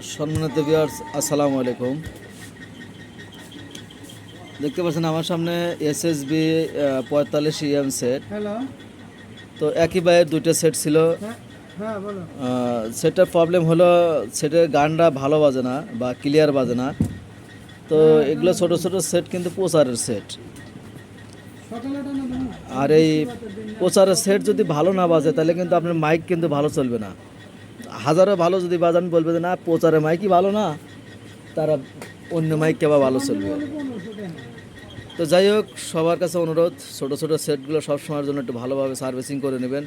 সম্মানিত ভিউয়ার্স, আসসালামু আলাইকুম। দেখতে পাচ্ছেন আমার সামনে এসএসবি 45 সেট। হ্যালো। তো একই বাইয়ের দুইটা সেট ছিল। হ্যাঁ, হ্যাঁ বলো। সেটার প্রবলেম হলো সেটের গানটা ভালো বাজে না বা ক্লিয়ার বাজে না। তো এগুলো ছোট ছোট সেট কিন্তু প্রচারের সেট। আর এই প্রচারের সেট যদি ভালো না বাজে তাহলে কিন্তু আপনার মাইক কিন্তু ভালো চলবে না। হাজারো ভালো যদি বাজান বলবে যে না প্রচারের মাইকই ভালো না, তারা অন্য মাইক কেবা ভালো চলবে। তো যাই হোক, সবার কাছে অনুরোধ, ছোটো ছোটো সেটগুলো সব সময়ের জন্য একটু ভালোভাবে সার্ভিসিং করে নেবেন।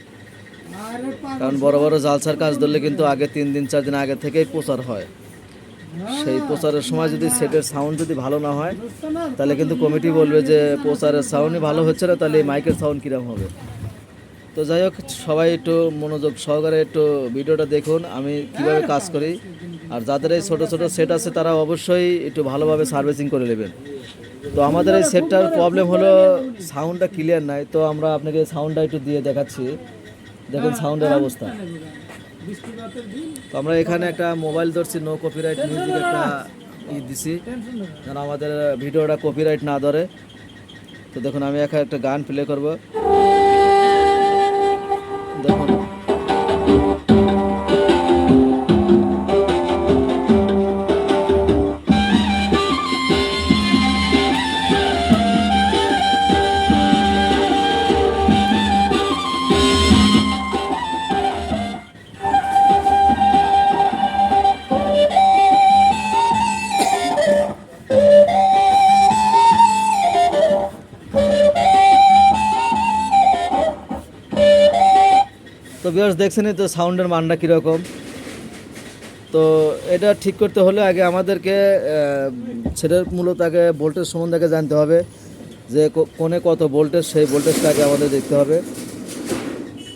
কারণ বড় বড় জালসার কাজ ধরলে কিন্তু আগে 3 দিন 4 দিন আগে থেকেই প্রচার হয়। সেই প্রচারের সময় যদি সেটের সাউন্ড যদি ভালো না হয় তাহলে কিন্তু কমিটি বলবে যে প্রচারের সাউন্ডই ভালো হচ্ছে না, তাহলে মাইকের সাউন্ড কীরকম হবে। তো যাই হোক, সবাই একটু মনোযোগ সহকারে একটু ভিডিওটা দেখুন আমি কিভাবে কাজ করি। আর যাদের এই ছোটো ছোটো সেট আছে তারা অবশ্যই একটু ভালোভাবে সার্ভিসিং করে নেবেন। তো আমাদের এই সেটটার প্রবলেম হলো সাউন্ডটা ক্লিয়ার নাই। তো আমরা আপনাকে সাউন্ডটা একটু দিয়ে দেখাচ্ছি, দেখুন সাউন্ডের অবস্থা। তো আমরা এখানে একটা মোবাইল ধরছি, নো কপিরাইট মিউজিক একটা দিছি যেন আমাদের ভিডিওটা কপিরাইট না ধরে। তো দেখুন আমি একটা গান প্লে করব, দেখুন। তো ভিউয়ার্স দেখছেনই তো সাউন্ডের মানটা কীরকম। তো এটা ঠিক করতে হলে আগে আমাদেরকে সেটার মূলত আগে ভোল্টেজ সম্বন্ধে আগে জানতে হবে যে কোণে কত ভোল্টেজ, সেই ভোল্টেজটা আগে আমাদের দেখতে হবে।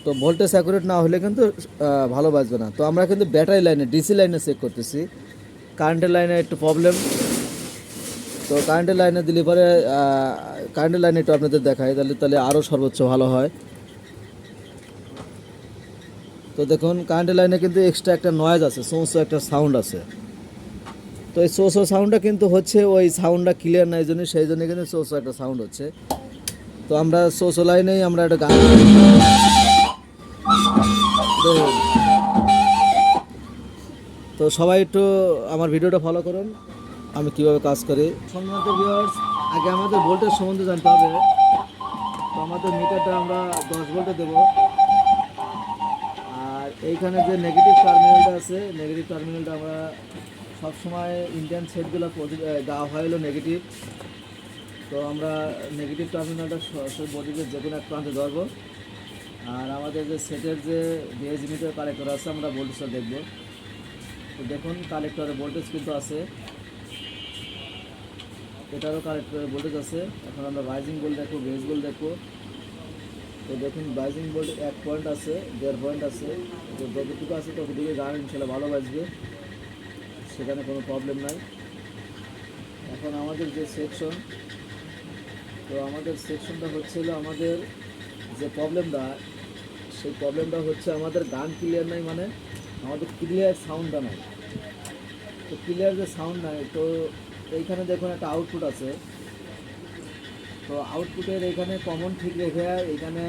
তো ভোল্টেজ অ্যাকুরেট না হলে কিন্তু ভালো বাজবে না। তো আমরা কিন্তু ব্যাটারি লাইনে, ডিসি লাইনে চেক করতেছি, কারেন্টের লাইনে একটু প্রবলেম। তো কারেন্টের লাইনে দিলে পরে কারেন্টের লাইনে একটু আপনাদের দেখায়, তাহলে আরও সর্বোচ্চ ভালো হয়। তো দেখুন কারেন্টের লাইনে কিন্তু এক্সট্রা একটা নয়েজ আছে, সোঁসো একটা সাউন্ড আছে। তো এই সোঁসো সাউন্ডটা কিন্তু হচ্ছে ওই সাউন্ডটা ক্লিয়ার নাই জন্য, সেই জন্য কিন্তু সোঁসো একটা সাউন্ড হচ্ছে। তো আমরা সোঁসো লাইনেই আমরা একটা গান দেখুন। তো সবাই একটু আমার ভিডিওটা ফলো করুন আমি কিভাবে কাজ করি। সম্মানিত ভিউয়ার্স, আগে আমাদের ভোল্টেজ সম্বন্ধে জানতে হবে। তো আমাদের মিটারটা আমরা 10 ভোল্টে দেবো। আর এইখানে যে নেগেটিভ টার্মিনালটা আছে, নেগেটিভ টার্মিনালটা আমরা সবসময় ইন্ডিয়ান সেটগুলো দেওয়া হয় হলো নেগেটিভ। তো আমরা নেগেটিভ টার্মিনালটা সরাসরি বডিতে যে কোনো এক প্রান্তে ধরবো। আর আমাদের যে সেটের যে বেজ মিটার কালেক্টর আছে আমরা ভোল্টেজটা দেখবো। তো দেখুন কালেক্টরের ভোল্টেজ কিন্তু আছে, এটারও কালেক্টরের ভোল্টেজ আছে। এখন আমরা রাইজিং বোল্ট দেখবো, বেজ বোল্ট দেখবো। তো দেখুন রাইজিং বোল্ট 1 পয়েন্ট আছে, 1.5 পয়েন্ট আছে। তো যতটুকু আছে ততটুকু গান ইনশাল্লাহ ভালো বাজবে, সেখানে কোনো প্রবলেম নাই। এখন আমাদের যে সেকশন, তো আমাদের সেকশনটা হচ্ছিল আমাদের যে প্রবলেমটা, সেই প্রবলেমটা হচ্ছে আমাদের গান ক্লিয়ার নাই, মানে আমাদের ক্লিয়ার সাউন্ডটা নাই। তো ক্লিয়ার যে সাউন্ড নাই, তো এইখানে দেখুন একটা আউটপুট আছে। তো আউটপুটের এখানে কমন ঠিক রেখে এখানে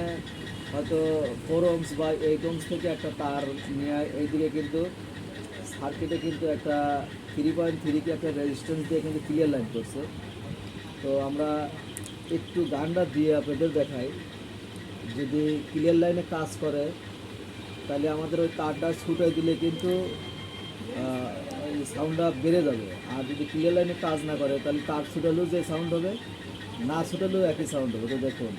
হয়তো 4 ohms বা 8 ohms থেকে একটা তার নিয়ে এইদিকে কিন্তু সার্কিটে কিন্তু একটা 3.3 কি একটা রেজিস্ট্যান্স দিয়ে কিন্তু ক্লিয়ার লাইন করছে। তো আমরা একটু গানটা দিয়ে আপনাদের দেখাই, যদি ক্লিয়ার লাইনে কাজ করে তাহলে আমাদের ওই তারটা ছুটে দিলে কিন্তু ওই সাউন্ডটা বেড়ে যাবে। আর যদি ক্লিয়ার লাইনে কাজ না করে তাহলে তার ছুটালেও যে সাউন্ড হবে, না ছুটালেও একই সাউন্ড হবে। তো দেখুন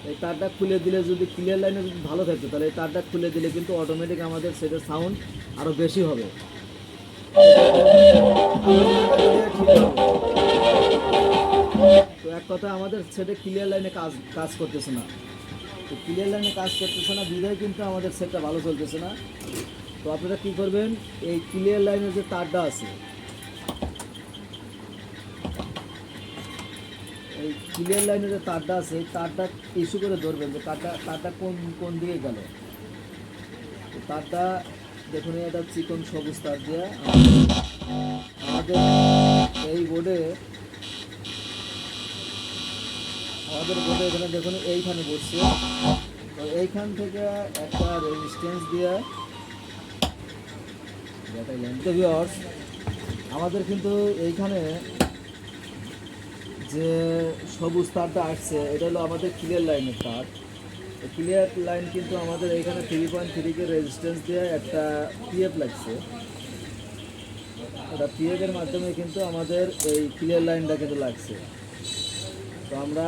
এই তারটা খুলে দিলে যদি ক্লিয়ার লাইনে যদি ভালো থাকে তাহলে এই তারটা খুলে দিলে কিন্তু অটোমেটিক আমাদের সেটার সাউন্ড আরও বেশি হবে। তো এক কথা আমাদের সেটে ক্লিয়ার লাইনে কাজ করতেছে না। তো ক্লিয়ার লাইনে কাজ করতেছে না বিধায় কিন্তু আমাদের সেটটা ভালো চলতেছে না। তো আপনারা কী করবেন, এই ক্লিয়ার লাইনের যে তারটা আছে, এই ক্লিয়ার লাইনের যে তারটা আছে এই তারটা ইস্যু করে ধরবেন যে তারটা কোন কোন দিকে গেল। তো তারটা দেখুন এটা চিকন সবুজ তার দিয়ে আমাদের এই বোর্ডে এখানে দেখুন এইখানে বসছে। তো এইখান থেকে একটা রেজিস্ট্যান্স দিয়ে আমাদের কিন্তু এইখানে যে সবুজ তারটা আসছে এটা হলো আমাদের ক্লিয়ার লাইনের তার। ক্লিয়ার লাইন কিন্তু আমাদের এইখানে 3.3 কে রেজিস্ট্যান্স দিয়ে একটা পিএফ লাগছে। এটা পিএফের মাধ্যমে কিন্তু আমাদের এই ক্লিয়ার লাইনটা কিন্তু লাগছে। তো আমরা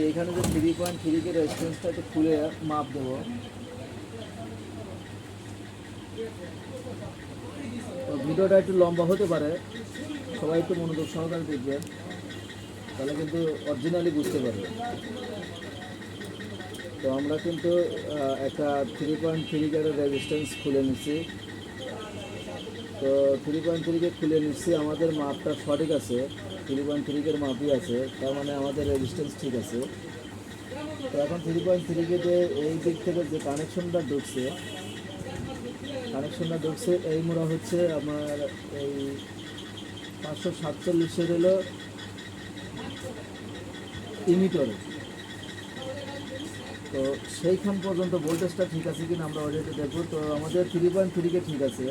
এইখানে যে 3.3 কে রেজিস্ট্যান্সটা একটু খুলে মাপ দেবো। তো ভিডিওটা একটু লম্বা হতে পারে, সবাই একটু মনোযোগ সহকারে দেখবেন, তাহলে কিন্তু অরিজিনালি বুঝতে পারবে। তো আমরা কিন্তু একটা 3.3 কে রেজিস্ট্যান্স খুলে নিচ্ছি। তো 3.3 কে খুলে নিচ্ছি, আমাদের মাপটা সঠিক আছে, 3.3 কে মাপই আছে, তার মানে আমাদের রেজিস্ট্যান্স ঠিক আছে। তো এখন 3.3 কে যে এই দিক থেকে যে কানেকশনটা ঢুকছে এই মোড়া হচ্ছে আমার এই 547 হলো ইমিটরে। তো সেইখান পর্যন্ত ভোল্টেজটা ঠিক আছে কিনা আমরা অলরেডি দেখব। তো আমাদের 3.3 কে ঠিক আছে,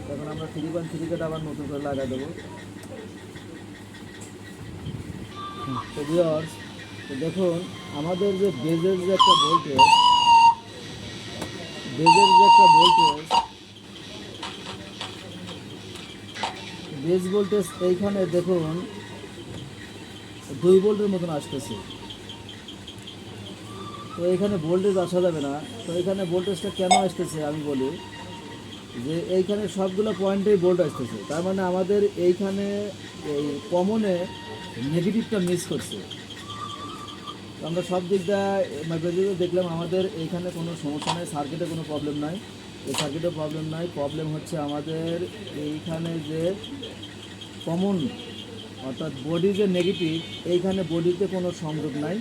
তখন আমরা 3.3 কে আবার নতুন করে লাগা দেবো। তো ভিউয়ার্স, তো দেখুন আমাদের যে বেজের যে একটা ভোল্টেজ বেজ ভোল্টেজ এইখানে দেখুন 2 ভোল্টের মতন আসতেছে। তো এইখানে ভোল্টেজ আসা যাবে না। তো এখানে ভোল্টেজটা কেন আসতেছে আমি বলি যে এইখানে সবগুলো পয়েন্টেই ভোল্ট আসতেছে, তার মানে আমাদের এইখানে এই কমনে নেগেটিভটা মিস করছে। তো আমরা সব দিকটা দেখলাম আমাদের এইখানে কোনো সমস্যা নাই, সার্কিটে কোনো প্রবলেম নাই, এই সার্কিটে প্রবলেম নাই। প্রবলেম হচ্ছে আমাদের এইখানে যে কমন অর্থাৎ বডি যে নেগেটিভ, এইখানে বডিতে কোনো সংযোগ নাই।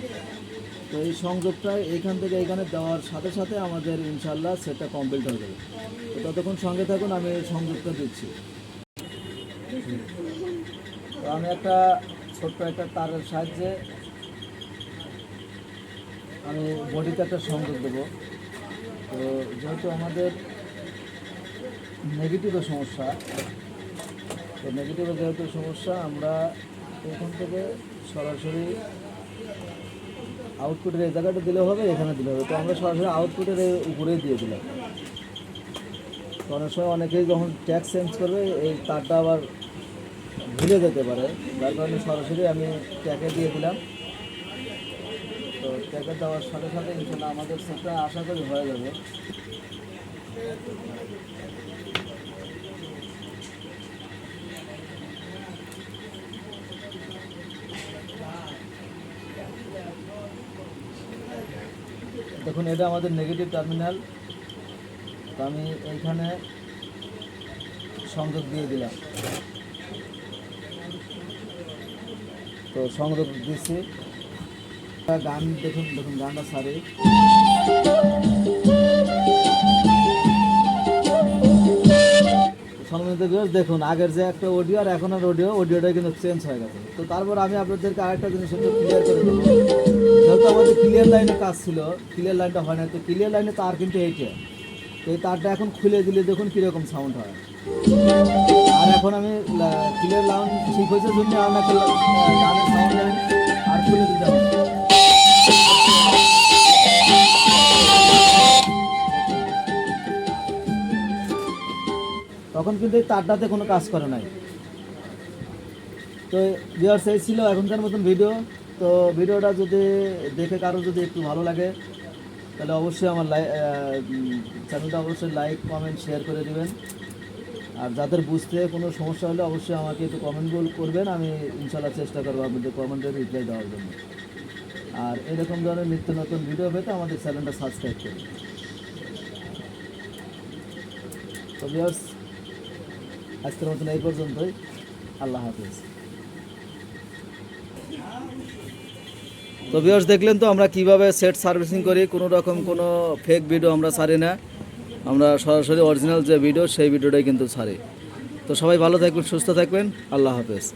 তো এই সংযোগটা এইখান থেকে এইখানে দেওয়ার সাথে সাথে আমাদের ইনশাল্লাহ সেটটা কমপ্লিট হয়ে যাবে। তো ততক্ষণ সঙ্গে থাকুন, আমি এই সংযোগটা দিচ্ছি। তো আমি একটা ছোট্ট একটা তারের সাহায্যে আমি বডিতে একটা সংযোগ দেবো। তো যেহেতু আমাদের নেগেটিভের সমস্যা, তো নেগেটিভের যেহেতু সমস্যা আমরা এখান থেকে সরাসরি আউটপুটের এই জায়গাটা দিলে হবে, এখানে দিলে হবে। তো আমরা সরাসরি আউটপুটের উপরেই দিয়ে দিলাম। তো অনেক সময় অনেকেই যখন ট্যাগ চেঞ্জ করবে এই তারটা আবার ভুলে যেতে পারে, যার কারণে সরাসরি আমি ট্যাগে দিয়ে দিলাম। তো ট্যাগে দেওয়ার সাথে সাথে ইনশাল্লাহ আমাদের সেটটা আশা করি হয়ে যাবে। দেখুন এটা আমাদের নেগেটিভ টার্মিনাল। তো আমি এইখানে সংযোগ দিয়ে দিলাম। তো সংযোগ দিচ্ছি, গান দেখুন গানটা সারি। দেখুন আগের যে একটা অডিও আর এখন আর অডিওটা কিন্তু চেঞ্জ হয়ে গেছে। তো তারপর আমি আপনাদেরকে আরেকটা জিনিস ক্লিয়ার করে দেবো। যেহেতু আমাদের ক্লিয়ার লাইনে কাজ ছিল, ক্লিয়ার লাইনটা হয় না, তো ক্লিয়ার লাইনে তার কিন্তু এইটা। তো এই তারটা এখন খুলে দিলে দেখুন কীরকম সাউন্ড হয়। আর এখন আমি ক্লিয়ার লাইন ঠিক হয়েছে জন্য আপনাকে গানের সাউন্ড আর খুলে দিতে হবে। তখন কিন্তু এই তারটাতে কোনো কাজ করে নাই। তো ভিউয়ার্স এই ছিল এখনকার মতন ভিডিও। তো ভিডিওটা যদি দেখে কারো যদি একটু ভালো লাগে তাহলে অবশ্যই আমার চ্যানেলটা অবশ্যই লাইক কমেন্ট শেয়ার করে দেবেন। আর যাদের বুঝতে কোনো সমস্যা হলে অবশ্যই আমাকে একটু কমেন্ট করবেন, আমি ইনশাল্লাহ চেষ্টা করবো আপনাদের কমেন্টের রিপ্লাই দেওয়ার জন্য। আর এরকম ধরনের নিত্য নতুন ভিডিও পেতে আমাদের চ্যানেলটা সাবস্ক্রাইব করুন। তো ভিউয়ার্স আজকের মতন এই পর্যন্তই। আল্লাহ হাফিজ। তো ভিউয়ার্স দেখলেন তো আমরা কিভাবে সেট সার্ভিসিং করি, কোনো রকম কোনো ফেক ভিডিও আমরা ছাড়ি না, আমরা সরাসরি অরিজিনাল যে ভিডিও সেই ভিডিওটাই কিন্তু ছাড়ি। তো সবাই ভালো থাকবেন, সুস্থ থাকবেন, আল্লাহ হাফেজ।